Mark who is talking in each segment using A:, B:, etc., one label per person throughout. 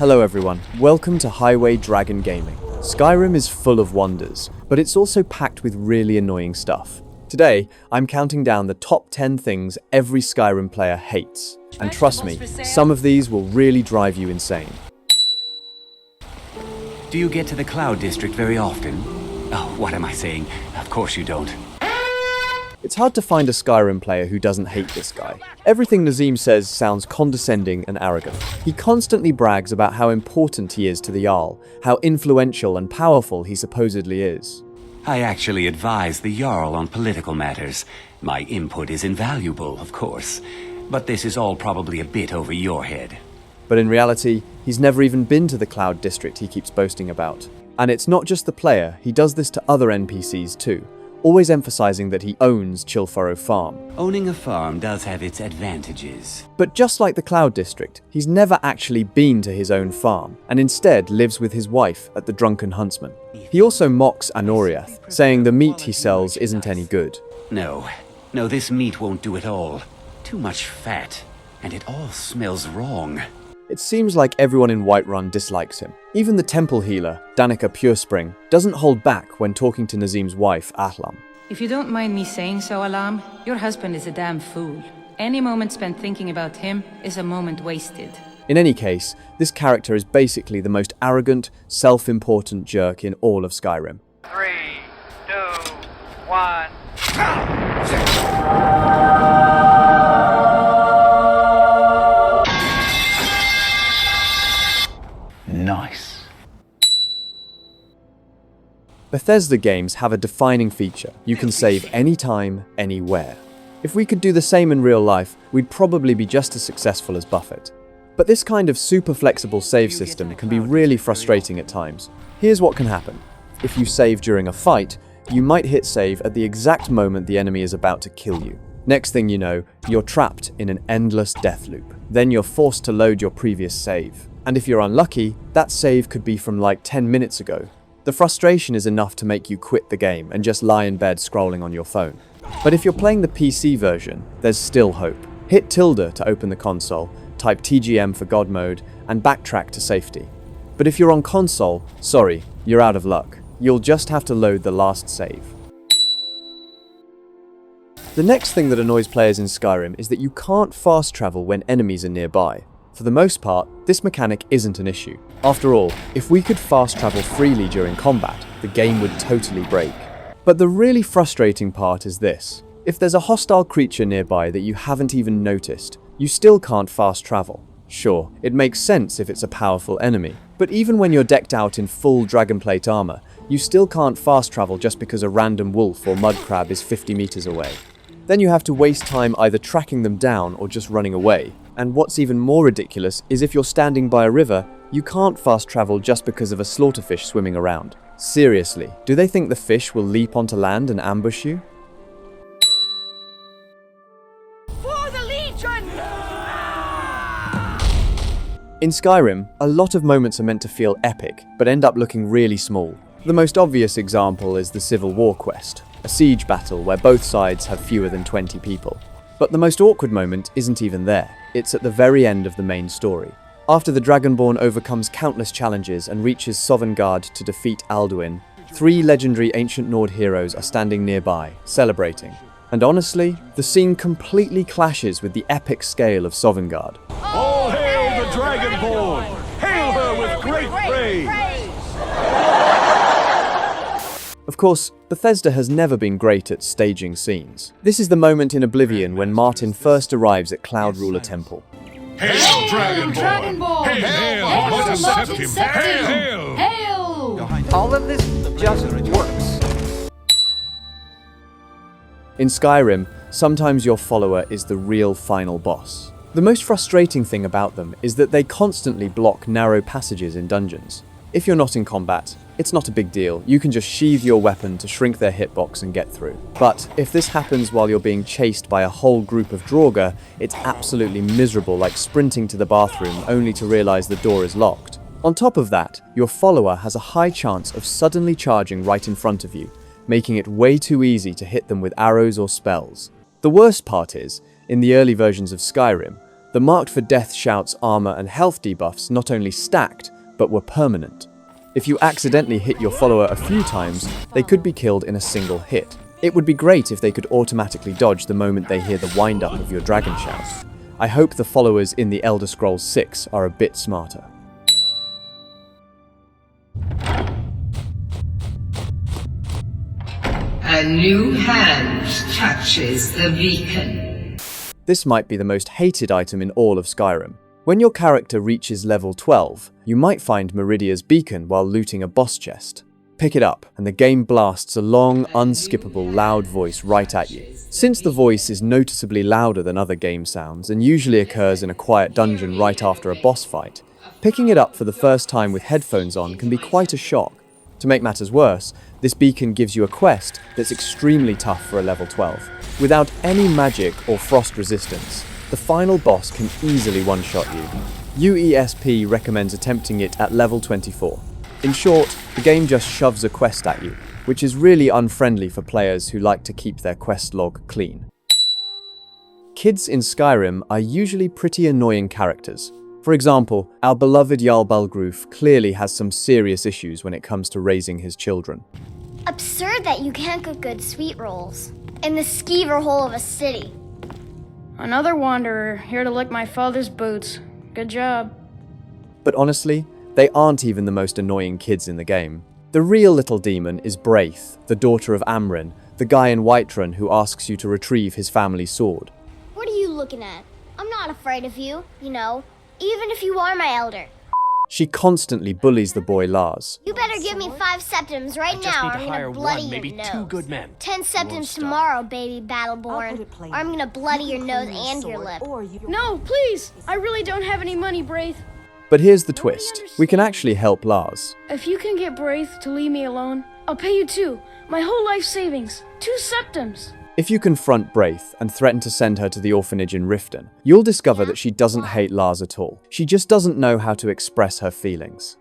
A: Hello everyone, welcome to Highway Dragon Gaming. Skyrim is full of wonders, but it's also packed with really annoying stuff. Today, I'm counting down the top 10 things every Skyrim player hates. And trust me, some of these will really drive you insane.
B: Do you get to the Cloud District very often? Oh, what am I saying? Of course you don't.
A: It's hard to find a Skyrim player who doesn't hate this guy. Everything Nazeem says sounds condescending and arrogant. He constantly brags about how important he is to the Jarl, how influential and powerful he supposedly is.
B: I actually advise the Jarl on political matters. My input is invaluable, of course. But this is all probably a bit over your head.
A: But in reality, he's never even been to the Cloud District he keeps boasting about. And it's not just the player, he does this to other NPCs too, always emphasizing that he owns Chillfurrow Farm.
B: Owning a farm does have its advantages.
A: But just like the Cloud District, he's never actually been to his own farm, and instead lives with his wife at the Drunken Huntsman. He also mocks Anoriath, saying the meat he sells isn't any good.
B: No, this meat won't do it all. Too much fat, and it all smells wrong.
A: It seems like everyone in Whiterun dislikes him. Even the temple healer, Danica Purespring, doesn't hold back when talking to Nazeem's wife, Atlam.
C: If you don't mind me saying so, Alam, your husband is a damn fool. Any moment spent thinking about him is a moment wasted.
A: In any case, this character is basically the most arrogant, self-important jerk in all of Skyrim.
D: 3, 2, 1.
B: Nice.
A: Bethesda games have a defining feature. You can save anytime, anywhere. If we could do the same in real life, we'd probably be just as successful as Buffett. But this kind of super flexible save system can be really frustrating at times. Here's what can happen. If you save during a fight, you might hit save at the exact moment the enemy is about to kill you. Next thing you know, you're trapped in an endless death loop. Then you're forced to load your previous save. And if you're unlucky, that save could be from like 10 minutes ago. The frustration is enough to make you quit the game and just lie in bed scrolling on your phone. But if you're playing the PC version, there's still hope. Hit tilde to open the console, type TGM for God mode, and backtrack to safety. But if you're on console, sorry, you're out of luck. You'll just have to load the last save. The next thing that annoys players in Skyrim is that you can't fast travel when enemies are nearby. For the most part, this mechanic isn't an issue. After all, if we could fast travel freely during combat, the game would totally break. But the really frustrating part is this. If there's a hostile creature nearby that you haven't even noticed, you still can't fast travel. Sure, it makes sense if it's a powerful enemy, but even when you're decked out in full dragonplate armor, you still can't fast travel just because a random wolf or mud crab is 50 meters away. Then you have to waste time either tracking them down or just running away. And what's even more ridiculous is if you're standing by a river, you can't fast travel just because of a slaughterfish swimming around. Seriously, do they think the fish will leap onto land and ambush you?
E: For the Legion!
A: In Skyrim, a lot of moments are meant to feel epic, but end up looking really small. The most obvious example is the Civil War quest, a siege battle where both sides have fewer than 20 people. But the most awkward moment isn't even there. It's at the very end of the main story. After the Dragonborn overcomes countless challenges and reaches Sovngarde to defeat Alduin, 3 legendary ancient Nord heroes are standing nearby, celebrating. And honestly, the scene completely clashes with the epic scale of Sovngarde.
F: All hail the Dragonborn! Hail her with great praise!
A: Of course, Bethesda has never been great at staging scenes. This is the moment in Oblivion when Martin first arrives at Cloud Ruler Temple.
F: Hail Dragonborn! Hail! Hail!
E: Hail!
D: All of this just works.
A: In Skyrim, sometimes your follower is the real final boss. The most frustrating thing about them is that they constantly block narrow passages in dungeons. If you're not in combat, it's not a big deal. You can just sheathe your weapon to shrink their hitbox and get through. But if this happens while you're being chased by a whole group of Draugr, it's absolutely miserable, like sprinting to the bathroom only to realize the door is locked. On top of that, your follower has a high chance of suddenly charging right in front of you, making it way too easy to hit them with arrows or spells. The worst part is, in the early versions of Skyrim, The marked for death shouts, armor, and health debuffs not only stacked, but were permanent. If you accidentally hit your follower a few times, they could be killed in a single hit. It would be great if they could automatically dodge the moment they hear the wind-up of your dragon shout. I hope the followers in The Elder Scrolls 6 are a bit smarter.
G: A new hand touches the beacon.
A: This might be the most hated item in all of Skyrim. When your character reaches level 12, you might find Meridia's beacon while looting a boss chest. Pick it up, and the game blasts a long, unskippable, loud voice right at you. Since the voice is noticeably louder than other game sounds and usually occurs in a quiet dungeon right after a boss fight, picking it up for the first time with headphones on can be quite a shock. To make matters worse, this beacon gives you a quest that's extremely tough for a level 12. Without any magic or frost resistance, the final boss can easily one-shot you. UESP recommends attempting it at level 24. In short, the game just shoves a quest at you, which is really unfriendly for players who like to keep their quest log clean. Kids in Skyrim are usually pretty annoying characters. For example, our beloved Jarl Balgruf clearly has some serious issues when it comes to raising his children.
H: Absurd that you can't cook good sweet rolls in the skeever hole of a city.
I: Another wanderer, here to lick my father's boots. Good job.
A: But honestly, they aren't even the most annoying kids in the game. The real little demon is Braith, the daughter of Amrin, the guy in Whiterun who asks you to retrieve his family sword.
H: What are you looking at? I'm not afraid of you, you know, even if you are my elder.
A: She constantly bullies the boy Lars.
H: You better give me 5 septims right now, or I'm gonna bloody your nose.
F: 2 good men.
H: 10 septims tomorrow, baby Battleborn, or I'm gonna bloody your nose and your lip.
I: No, please! I really don't have any money, Braith.
A: But here's the twist. We can actually help Lars.
I: If you can get Braith to leave me alone, I'll pay you 2. My whole life savings. 2 septims.
A: If you confront Braith and threaten to send her to the orphanage in Riften, you'll discover that she doesn't hate Lars at all. She just doesn't know how to express her feelings.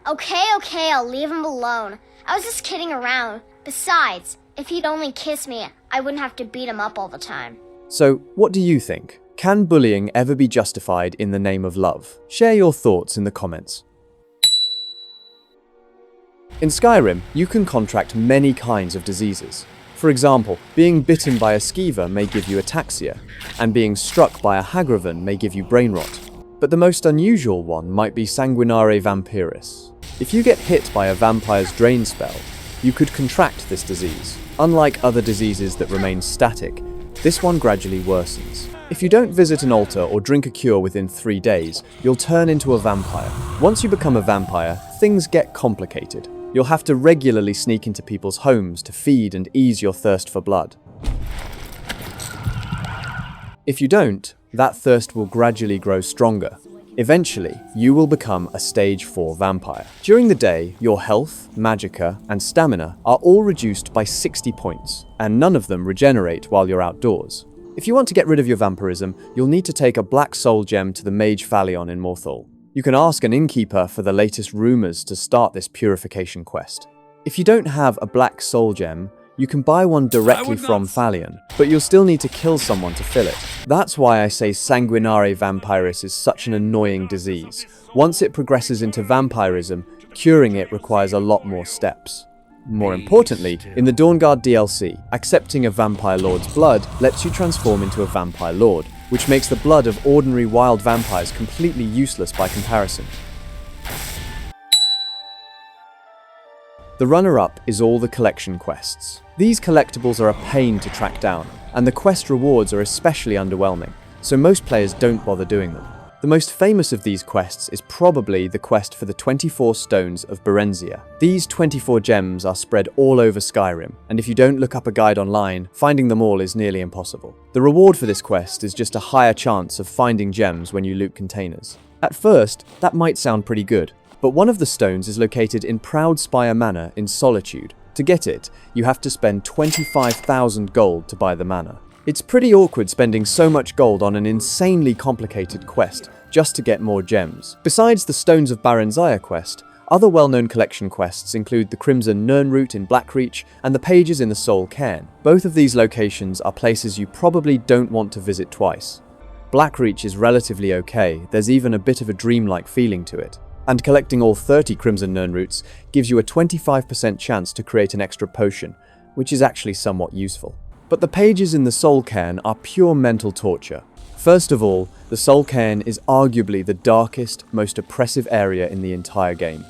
H: Okay, I'll leave him alone. I was just kidding around. Besides, if he'd only kiss me, I wouldn't have to beat him up all the time.
A: So, what do you think? Can bullying ever be justified in the name of love? Share your thoughts in the comments. In Skyrim, you can contract many kinds of diseases. For example, being bitten by a skeever may give you ataxia, and being struck by a hagraven may give you brain rot. But the most unusual one might be Sanguinare Vampiris. If you get hit by a vampire's drain spell, you could contract this disease. Unlike other diseases that remain static, this one gradually worsens. If you don't visit an altar or drink a cure within 3 days, you'll turn into a vampire. Once you become a vampire, things get complicated. You'll have to regularly sneak into people's homes to feed and ease your thirst for blood. If you don't, that thirst will gradually grow stronger. Eventually, you will become a stage 4 vampire. During the day, your health, magicka, and stamina are all reduced by 60 points, and none of them regenerate while you're outdoors. If you want to get rid of your vampirism, you'll need to take a black soul gem to the Mage Phalion in Morthal. You can ask an innkeeper for the latest rumors to start this purification quest. If you don't have a black soul gem, you can buy one directly from Phalion, but you'll still need to kill someone to fill it. That's why I say Sanguinare Vampiris is such an annoying disease. Once it progresses into vampirism, curing it requires a lot more steps. More importantly, in the Dawnguard DLC, accepting a vampire lord's blood lets you transform into a vampire lord, which makes the blood of ordinary wild vampires completely useless by comparison. The runner-up is all the collection quests. These collectibles are a pain to track down, and the quest rewards are especially underwhelming, so most players don't bother doing them. The most famous of these quests is probably the quest for the 24 Stones of Berenzia. These 24 gems are spread all over Skyrim, and if you don't look up a guide online, finding them all is nearly impossible. The reward for this quest is just a higher chance of finding gems when you loot containers. At first, that might sound pretty good, but one of the stones is located in Proudspire Manor in Solitude. To get it, you have to spend 25,000 gold to buy the manor. It's pretty awkward spending so much gold on an insanely complicated quest just to get more gems. Besides the Stones of Berenzia quest, other well-known collection quests include the Crimson Nirnroot in Blackreach and the Pages in the Soul Cairn. Both of these locations are places you probably don't want to visit twice. Blackreach is relatively okay, there's even a bit of a dreamlike feeling to it. And collecting all 30 Crimson Nirnroots gives you a 25% chance to create an extra potion, which is actually somewhat useful. But the pages in the Soul Cairn are pure mental torture. First of all, the Soul Cairn is arguably the darkest, most oppressive area in the entire game.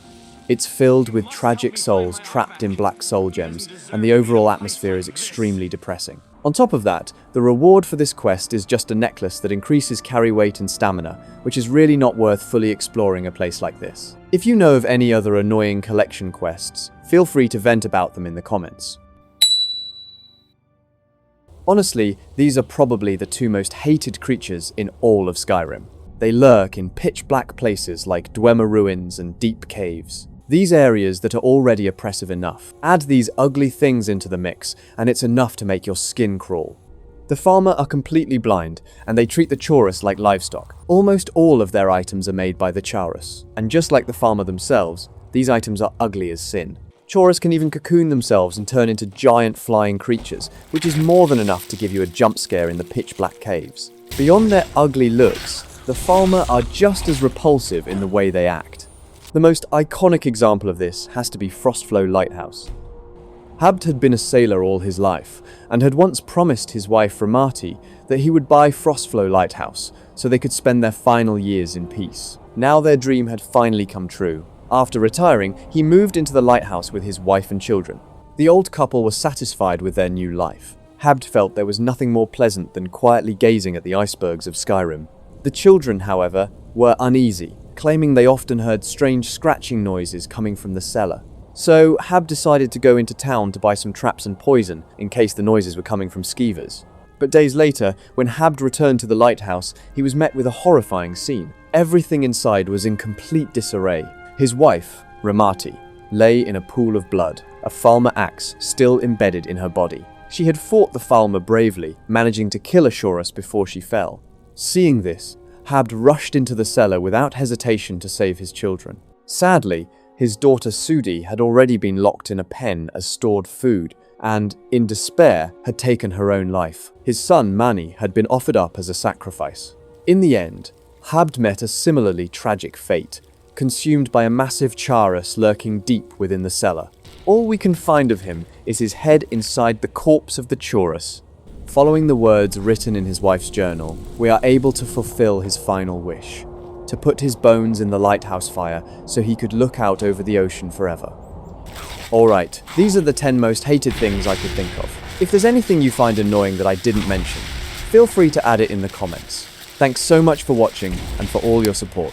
A: It's filled with tragic souls trapped in black soul gems, and the overall atmosphere is extremely depressing. On top of that, the reward for this quest is just a necklace that increases carry weight and stamina, which is really not worth fully exploring a place like this. If you know of any other annoying collection quests, feel free to vent about them in the comments. Honestly, these are probably the two most hated creatures in all of Skyrim. They lurk in pitch-black places like Dwemer Ruins and deep caves. These areas that are already oppressive enough. Add these ugly things into the mix, and it's enough to make your skin crawl. The Falmer are completely blind, and they treat the Chaurus like livestock. Almost all of their items are made by the Chaurus, and just like the Falmer themselves, these items are ugly as sin. Chaurus can even cocoon themselves and turn into giant flying creatures, which is more than enough to give you a jump scare in the pitch-black caves. Beyond their ugly looks, the Falmer are just as repulsive in the way they act. The most iconic example of this has to be Frostflow Lighthouse. Habd had been a sailor all his life, and had once promised his wife Ramati that he would buy Frostflow Lighthouse so they could spend their final years in peace. Now their dream had finally come true. After retiring, he moved into the lighthouse with his wife and children. The old couple were satisfied with their new life. Habd felt there was nothing more pleasant than quietly gazing at the icebergs of Skyrim. The children, however, were uneasy, claiming they often heard strange scratching noises coming from the cellar. So Habd decided to go into town to buy some traps and poison in case the noises were coming from skeevers. But days later, when Habd returned to the lighthouse, he was met with a horrifying scene. Everything inside was in complete disarray. His wife, Ramati, lay in a pool of blood, a Falmer axe still embedded in her body. She had fought the Falmer bravely, managing to kill a Chaurus before she fell. Seeing this, Habd rushed into the cellar without hesitation to save his children. Sadly, his daughter Sudi had already been locked in a pen as stored food, and, in despair, had taken her own life. His son Mani had been offered up as a sacrifice. In the end, Habd met a similarly tragic fate, consumed by a massive Chaurus lurking deep within the cellar. All we can find of him is his head inside the corpse of the Chaurus. Following the words written in his wife's journal, we are able to fulfill his final wish, to put his bones in the lighthouse fire so he could look out over the ocean forever. Alright, these are the 10 most hated things I could think of. If there's anything you find annoying that I didn't mention, feel free to add it in the comments. Thanks so much for watching and for all your support.